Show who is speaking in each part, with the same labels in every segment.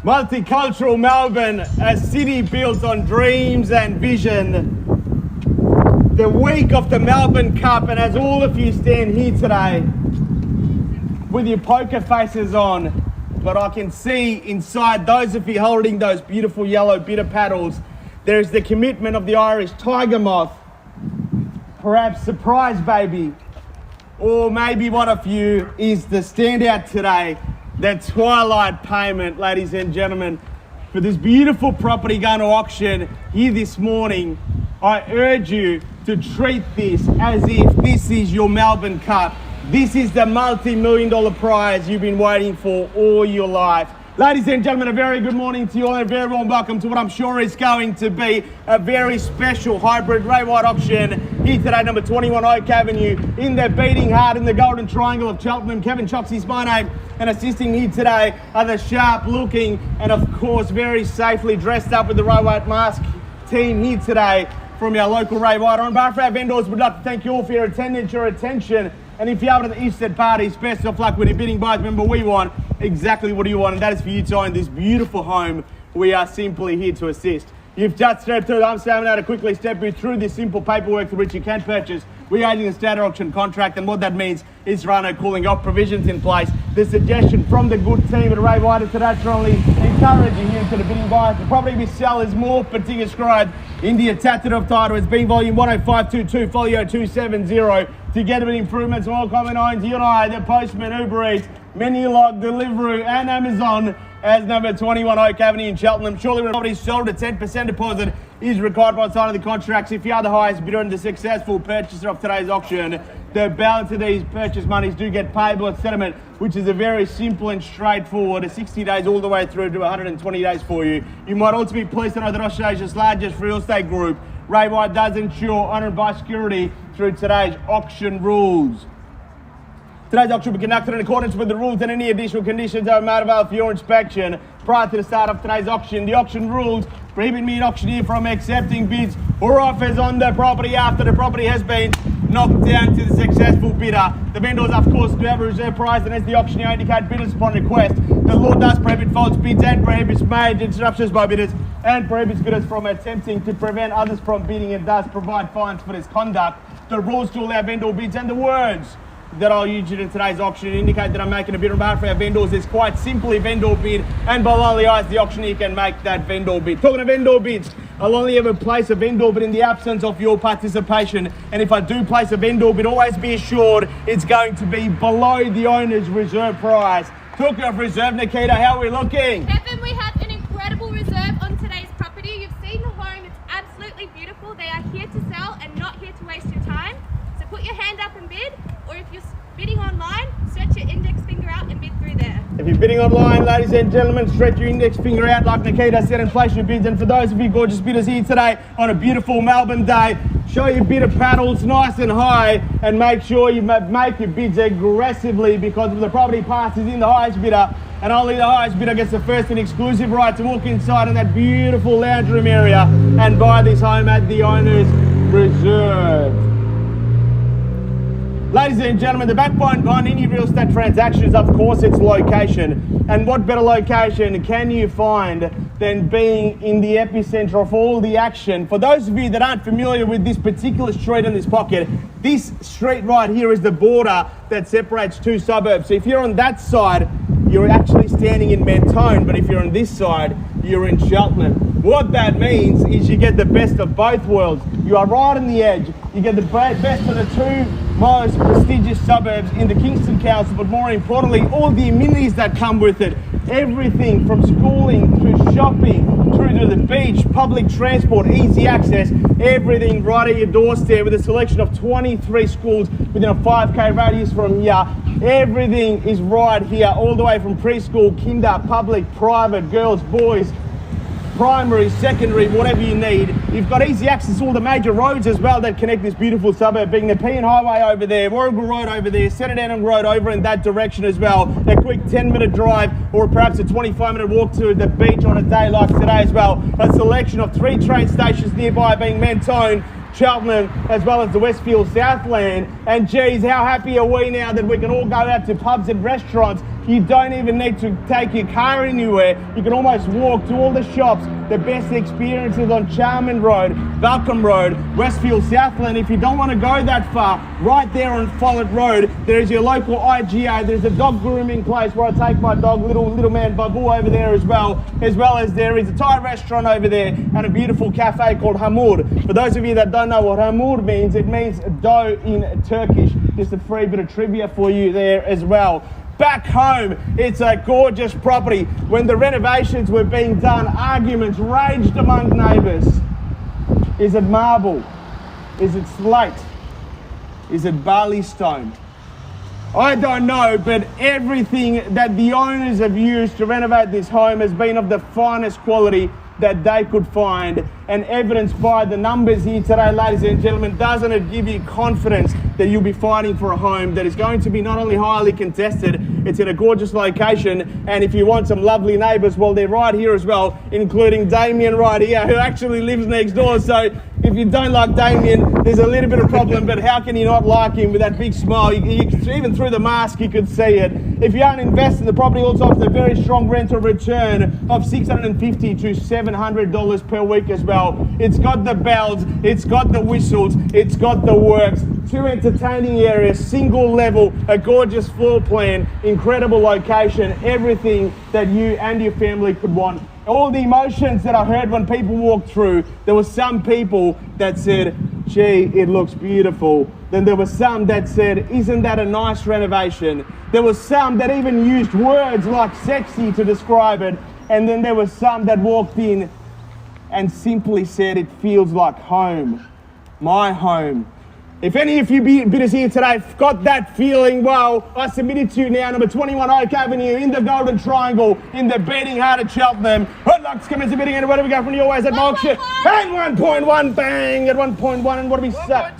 Speaker 1: Multicultural Melbourne, a city built on dreams and vision. The week of the Melbourne Cup, and as all of you stand here today with your poker faces on, but I can see inside those of you holding those beautiful yellow bitter paddles, there is the commitment of the Irish tiger moth, perhaps surprise baby, or maybe one of you is the standout today, the twilight payment, ladies and gentlemen, for this beautiful property going to auction here this morning. I urge you to treat this as if this is your Melbourne Cup. This is the multi-million-dollar prize you've been waiting for all your life. Ladies and gentlemen, a very good morning to you all and a very warm welcome to what I'm sure is going to be a very special hybrid grey white auction here today, number 21 Oak Avenue, in the beating heart in the golden triangle of Cheltenham. Kevin Choxy's my name, and assisting here today are the sharp looking and of course very safely dressed up with the grey white mask team here today from our local grey white. On behalf of our vendors, we'd like to thank you all for your attendance, your attention. And if you're out at the Easted parties, best of luck with your bidding buys. Remember, we want exactly what you want, and that is for you to own this beautiful home. We are simply here to assist. You've just stepped through. I'm Sam now to quickly step you through this simple paperwork through which you can purchase. We are using a standard auction contract, and what that means is there are no cooling off provisions in place. The suggestion from the good team at Ray White is to naturally encouraging you to the bidding buys. The property we sell is more particularly described in the attestative title as being volume 10522, folio 270. Together with improvements from all common owns, you and I, the Postman, Uber Eats, Menulog, Deliveroo and Amazon as number 21 Oak Avenue in Cheltenham. Surely when property sold, a 10% deposit is required by sign of the contracts. If you are the highest bidder and the successful purchaser of today's auction, the balance of these purchase monies do get payable at settlement, which is a very simple and straightforward, 60 days all the way through to 120 days for you. You might also be pleased to know that Australia's largest real estate group, Ray White, does ensure owner and buy security through today's auction rules. Today's auction will be conducted in accordance with the rules, and any additional conditions are made available for your inspection prior to the start of today's auction. The auction rules prohibit me, an auctioneer, from accepting bids or offers on the property after the property has been knocked down to the successful bidder. The vendors, of course, do have a reserve price, and as the auctioneer indicate bidders upon request, the law does prohibit false bids and prohibits major interruptions by bidders and prohibits bidders from attempting to prevent others from bidding, and does provide fines for this conduct. The rules to allow vendor bids and the words that I'll use in today's auction indicate that I'm making a bid on behalf of our vendors is quite simply vendor bid, and below the eyes the auctioneer can make that vendor bid. Talking of vendor bids, I'll only ever place a vendor bid in the absence of your participation, and if I do place a vendor bid, always be assured it's going to be below the owner's reserve price. Talking of reserve, Nikita, how are we looking?
Speaker 2: Kevin, we have an incredible reserve on today's property. You've seen the home, it's absolutely beautiful. They are here to sell and not here to waste your time. So put your hand up and bid, or if you're bidding online, stretch your index finger out and bid through there.
Speaker 1: If you're bidding online, ladies and gentlemen, stretch your index finger out like Nikita said and place your bids. And for those of you gorgeous bidders here today on a beautiful Melbourne day, show your bidder paddles nice and high and make sure you make your bids aggressively, because if the property passes in the highest bidder, and only the highest bidder gets the first and exclusive right to walk inside in that beautiful lounge room area and buy this home at the owner's reserve. Ladies and gentlemen, the backbone behind any real estate transaction is, of course, its location. And what better location can you find than being in the epicenter of all the action? For those of you that aren't familiar with this particular street in this pocket, this street right here is the border that separates two suburbs. So if you're on that side, you're actually standing in Mentone, but if you're on this side, you're in Cheltenham. What that means is you get the best of both worlds. You are right on the edge. You get the best of the two most prestigious suburbs in the Kingston Council, but more importantly, all the amenities that come with it. Everything from schooling to shopping, through to the beach, public transport, easy access, everything right at your doorstep with a selection of 23 schools within a 5k radius from here. Everything is right here, all the way from preschool, kinder, public, private, girls, boys, primary, secondary, whatever you need. You've got easy access to all the major roads as well that connect this beautiful suburb, being the Pean Highway over there, Warrigal Road over there, Cheltenham Road over in that direction as well. A quick 10-minute drive or perhaps a 25-minute walk to the beach on a day like today as well. A selection of 3 train stations nearby, being Mentone, Cheltenham, as well as the Westfield Southland. And geez, how happy are we now that we can all go out to pubs and restaurants You don't even need to take your car anywhere. You can almost walk to all the shops. The best experiences on Cheltenham Road, Balcombe Road, Westfield, Southland. If you don't want to go that far, right there on Follett Road, there is your local IGA. There's a dog grooming place where I take my dog, little man Babu, over there as well as there is a Thai restaurant over there and a beautiful cafe called Hamur. For those of you that don't know what Hamur means, it means dough in Turkish. Just a free bit of trivia for you there as well. Back home, it's a gorgeous property. When the renovations were being done, arguments raged among neighbours. Is it marble? Is it slate? Is it barley stone? I don't know, but everything that the owners have used to renovate this home has been of the finest quality that they could find, and evidenced by the numbers here today, ladies and gentlemen. Doesn't it give you confidence that you'll be fighting for a home that is going to be not only highly contested, it's in a gorgeous location, and if you want some lovely neighbours, well, they're right here as well, including Damien right here, who actually lives next door. So if you don't like Damien, there's a little bit of problem, but how can you not like him with that big smile? Even through the mask, you could see it. If you aren't invested, the property also offers a very strong rental return of $650 to $700 per week as well. It's got the bells, it's got the whistles, it's got the works, 2 entertaining areas, single level, a gorgeous floor plan, incredible location, everything that you and your family could want. All the emotions that I heard when people walked through, there were some people that said, gee, it looks beautiful. Then there were some that said, isn't that a nice renovation? There were some that even used words like sexy to describe it. And then there were some that walked in and simply said, it feels like home, my home. If any of you bidders here today got that feeling, well, I submit it to you now. Number 21 Oak Avenue in the Golden Triangle in the betting heart of Cheltenham. Good luck to commence the bidding, and where do we go from your ways at auction? And 1.1, bang, at 1.1, and what do we say?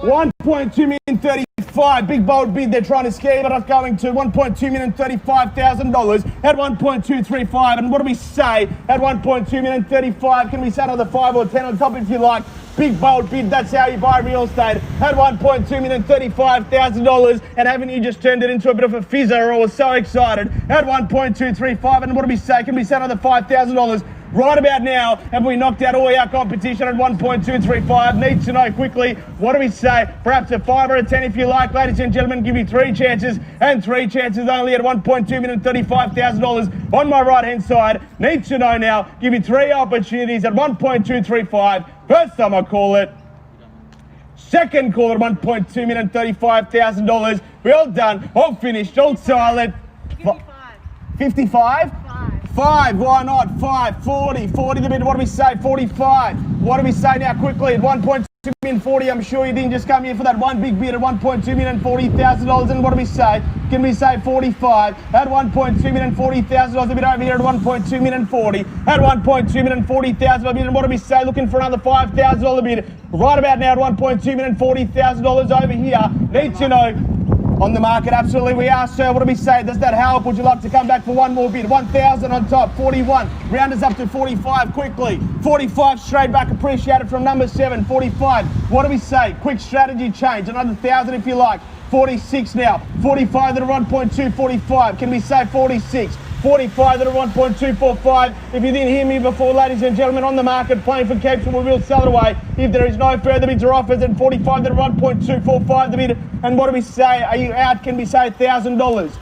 Speaker 1: 1.2 million, 35. Big bold bid, they're trying to scare you, but I'm going to 1.2 million, $35,000 at 1.235. And what do we say at 1.2 million, 35? Can we say another 5 or 10 on top if you like? Big bold bid, that's how you buy real estate at 1.2 million, $35,000. And haven't you just turned it into a bit of a fizzer, or was so excited at 1.235? And what do we say? Can we say another $5,000? Right about now, have we knocked out all our competition at 1.235? Need to know quickly, what do we say? Perhaps a 5 or a 10 if you like. Ladies and gentlemen, give you 3 chances, and 3 chances only at 1.2 million, $35,000 on my right hand side. Need to know now, give you 3 opportunities at 1.235. First time I call it. Second call at 1.2 million, $35,000. We're all done, all finished, all silent.
Speaker 2: 55.
Speaker 1: 55? 5, why not? 5, 40 the bid, what do we say? 45. What do we say now quickly at 1.2 million, 40? I'm sure you didn't just come here for that one big bid at 1.2 million, $40,000. And what do we say? Can we say 45 at 1.2 million, $40,000? A bit over here at 1.2 million, 40 at 1.2 million, $40,000 bid. And what do we say? Looking for another $5,000 bid right about now at 1.2 million, $40,000 over here. Need to know. On the market, absolutely we are, sir. What do we say? Does that help? Would you like to come back for one more bid? 1,000 on top, 41. Round us up to 45 quickly. 45 straight back, appreciated from number 7, 45. What do we say? Quick strategy change, another 1,000 if you like. 46 now, 45 at 1.2, 45. Can we say 46? 45 at 1.245. If you didn't hear me before, ladies and gentlemen, on the market, playing for keeps, and we will sell it away if there is no further bids or offers. At 45 at 1.245 the bid. And what do we say? Are you out? Can we say $1,000?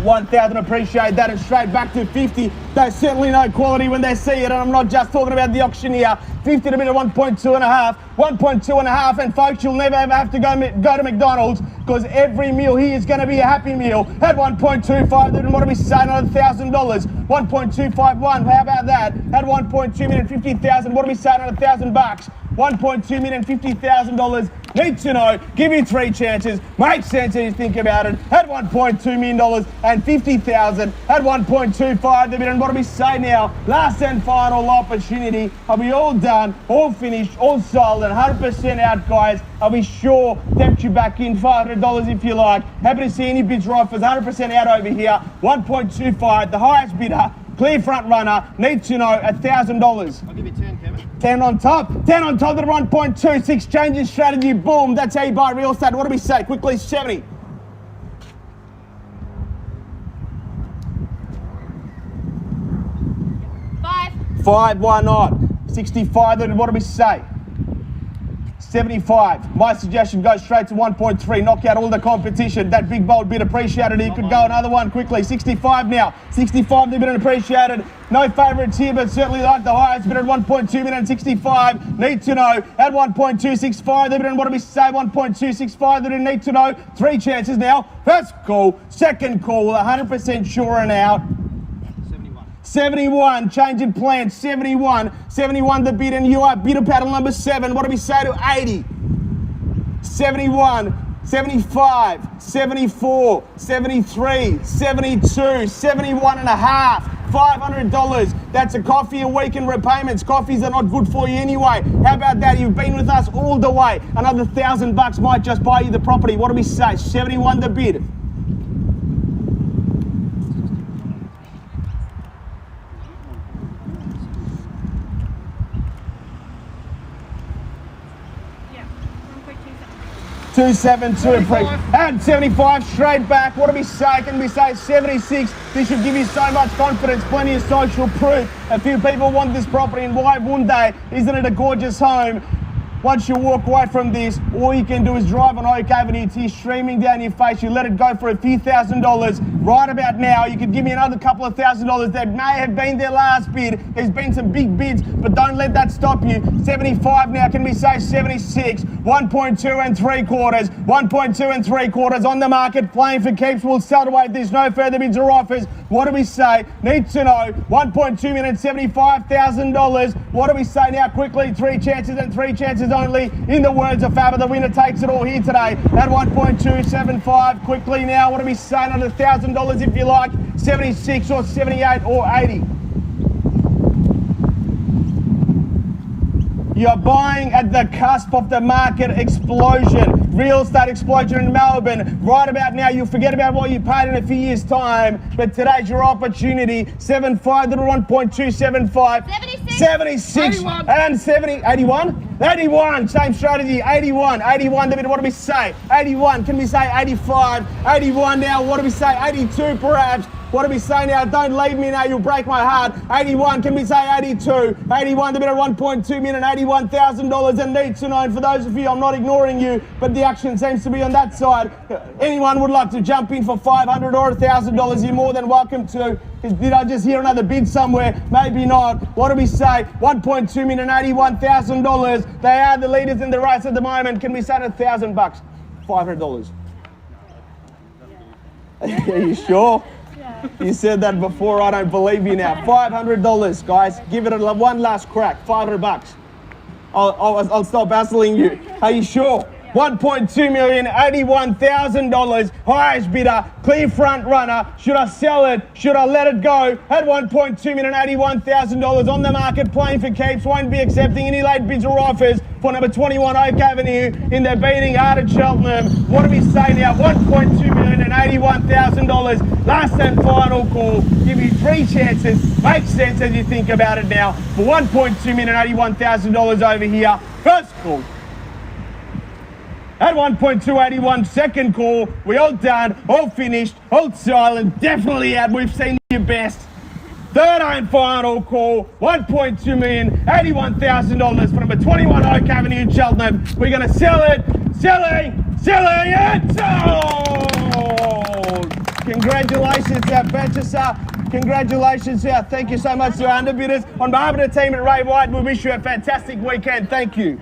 Speaker 1: 1,000, appreciate that, and straight back to 50. There's certainly no quality when they see it, and I'm not just talking about the auction here. 50 to bid at 1.2 and a half, 1.2 and a half, and folks, you'll never ever have to go to McDonald's, because every meal here is going to be a happy meal at 1.25. And what do we say? Another $1,000. 1.251. How about that? At 1.2 million, 50,000. What do we say? Another $1,000. 1.2 million, $50,000. Need to know. Give you 3 chances. Makes sense if you think about it. At $1.2 million and 50,000. At 1.25 the bid. And what do we say now? Last and final opportunity. Are we all done? All finished? All sold? And 100% out, guys. Are we sure? Tempt you back in $500 if you like. Happy to see any bids or offers. 100% out over here. 1.25. The highest bidder. Clear front runner. Need to know $1,000.
Speaker 3: I'll give you 10, Kevin.
Speaker 1: 10 on top. 10 on top at 1.26. Changing strategy. Boom. That's how you buy real estate. What do we say? Quickly, 70. 5, why not? 65, then what do we say? 75. My suggestion goes straight to 1.3. Knock out all the competition. That big bold bid appreciated. You could go another one quickly. 65 now. 65, the bid appreciated. No favourites here, but certainly like the highest bid at 1.2 million. 65. Need to know at 1.265. The bid and what do we say? 1.265. The bid need to know. 3 chances now. First call. Second call. 100% sure and out. 71, change in plan, 71, 71 the bid, and you are bidder paddle number 7. What do we say to 80? 71, 75, 74, 73, 72, 71 and a half, $500. That's a coffee a week in repayments. Coffees are not good for you anyway. How about that? You've been with us all the way. Another $1,000 might just buy you the property. What do we say? 71 the bid. $272 and 75 straight back. What do we say? Can we say 76? This should give you so much confidence, plenty of social proof. A few people want this property, and why wouldn't they? Isn't it a gorgeous home? Once you walk away from this, all you can do is drive on Oak Avenue, tears streaming down your face. You let it go for a few $1,000. Right about now, you could give me another couple of $1,000 that may have been their last bid. There's been some big bids, but don't let that stop you. 75 now, can we say 76? 1.2 and 3/4. 1.2 and 3/4 on the market, playing for keeps. We'll sell away if there's no further bids or offers. What do we say? Need to know. 1.2 million, $75,000. What do we say now? Quickly, 3 chances and 3 chances only. In the words of Faber, the winner takes it all here today at 1.275. Quickly now, what do we say? Another $1,000 if you like. 76 or 78 or 80. You're buying at the cusp of the market explosion, real estate explosion in Melbourne. Right about now, you'll forget about what you paid in a few years' time, but today's your opportunity. 75 to 1.275. 76 81. And 70, 81? 81, same strategy, 81, 81, what do we say? 81, can we say 85? 81 now, what do we say? 82 perhaps. What do we say now? Don't leave me now, you'll break my heart. 81, can we say 82? 81, the bid at 1.2 million, $81,000, and need to know. And for those of you, I'm not ignoring you, but the action seems to be on that side. Anyone would like to jump in for $500 or $1,000, you're more than welcome to. Did I just hear another bid somewhere? Maybe not. What do we say? 1.2 million, $81,000. They are the leaders in the race at the moment. Can we say $1,000? $500. Are you sure? You said that before, I don't believe you now. $500, guys. Give it one last crack. $500. I'll stop hassling you. Are you sure? 1.2 million, $81,000. Highest bidder, clear front runner. Should I sell it? Should I let it go? At 1.2 million, $81,000 on the market, playing for keeps. Won't be accepting any late bids or offers for number 21 Oak Avenue in the beating heart of Cheltenham. What do we say now? 1.2 million and $81,000. Last and final call. Give you 3 chances. Makes sense as you think about it now. For 1.2 million and $81,000 over here. First call. At 1.281, second call. We all done, all finished, all silent, definitely out. We've seen your best. Third and final call, 1.2 million, $81,000 for number 21 Oak Avenue in Cheltenham. We're going to sell it, selling, and sold. Congratulations to our purchaser. Congratulations to our, thank you so much to our underbidders. On behalf of the team at Ray White, we wish you a fantastic weekend. Thank you.